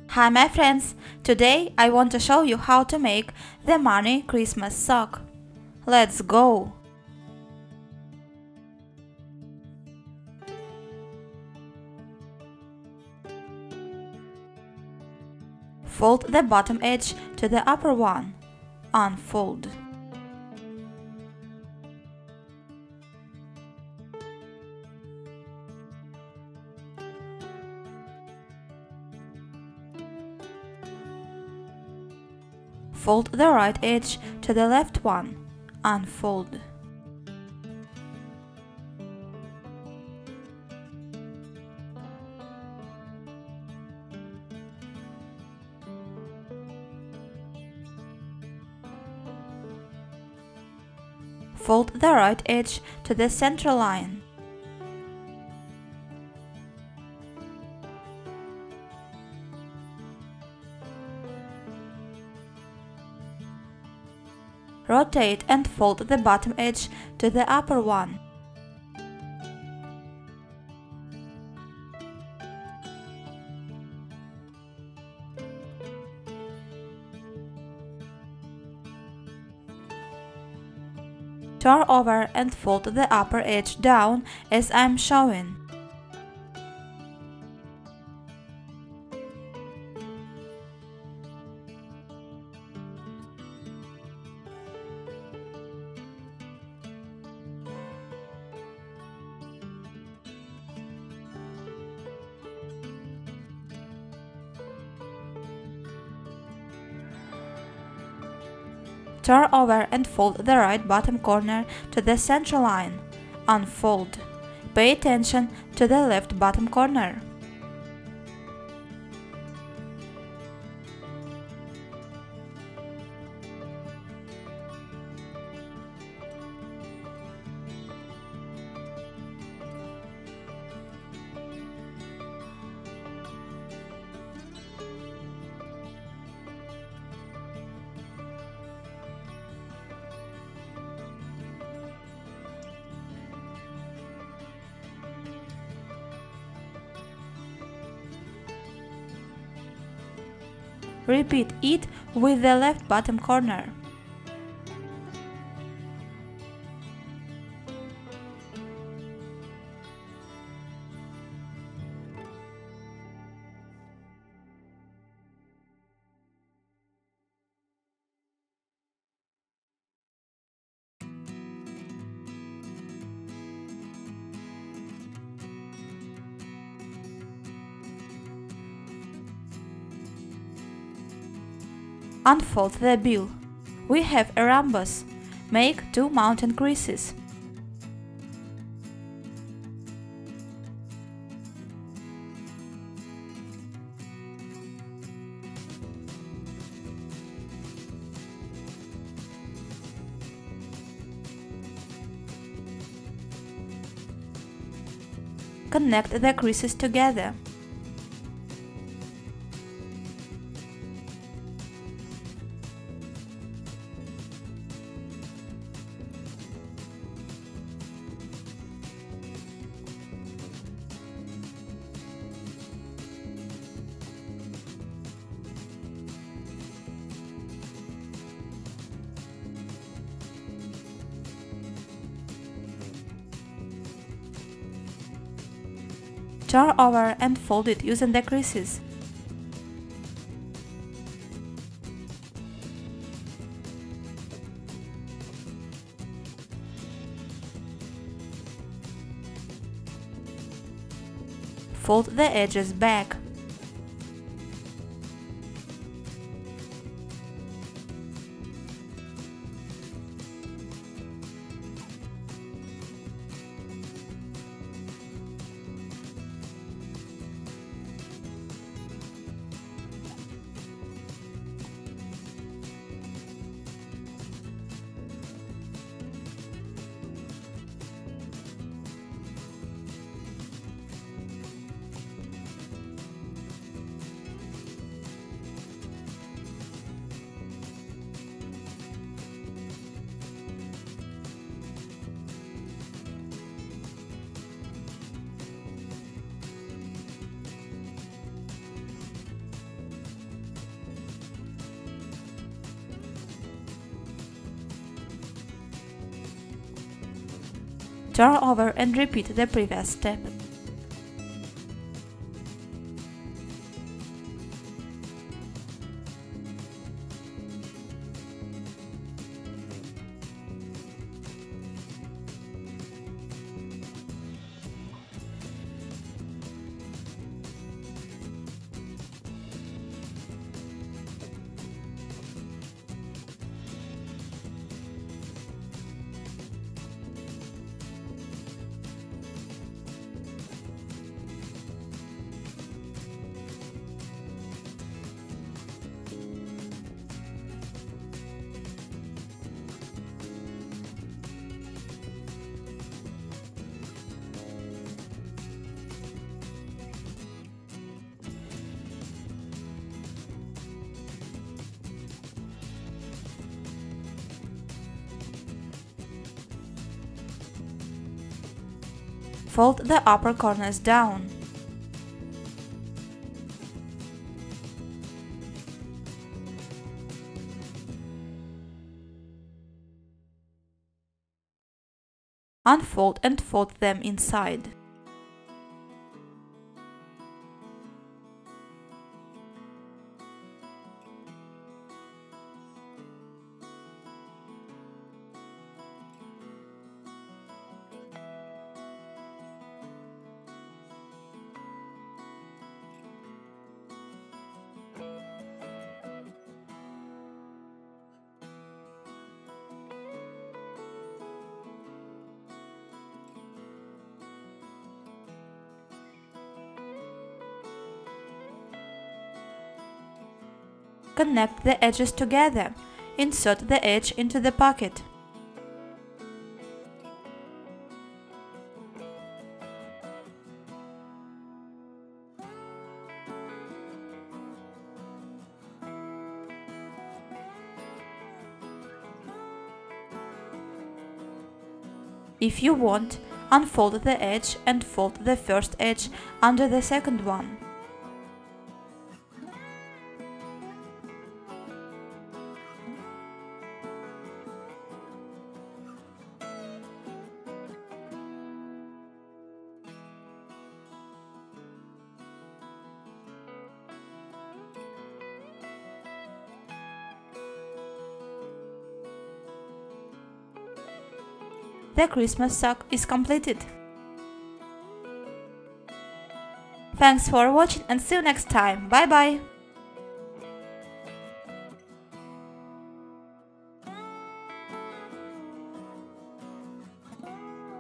Hi my friends, today I want to show you how to make the money Christmas sock. Let's go! Fold the bottom edge to the upper one. Unfold. Fold the right edge to the left one. Unfold. Fold the right edge to the center line. Rotate and fold the bottom edge to the upper one. Turn over and fold the upper edge down as I'm showing. Turn over and fold the right bottom corner to the center line. Unfold. Pay attention to the left bottom corner. Repeat it with the left bottom corner. Unfold the bill. We have a rhombus. Make 2 mountain creases. Connect the creases together. Turn over and fold it using the creases. Fold the edges back. Turn over and repeat the previous step. Fold the upper corners down. Unfold and fold them inside. Connect the edges together. Insert the edge into the pocket. If you want, unfold the edge and fold the first edge under the second one. The Christmas sock is completed. Thanks for watching and see you next time. Bye bye!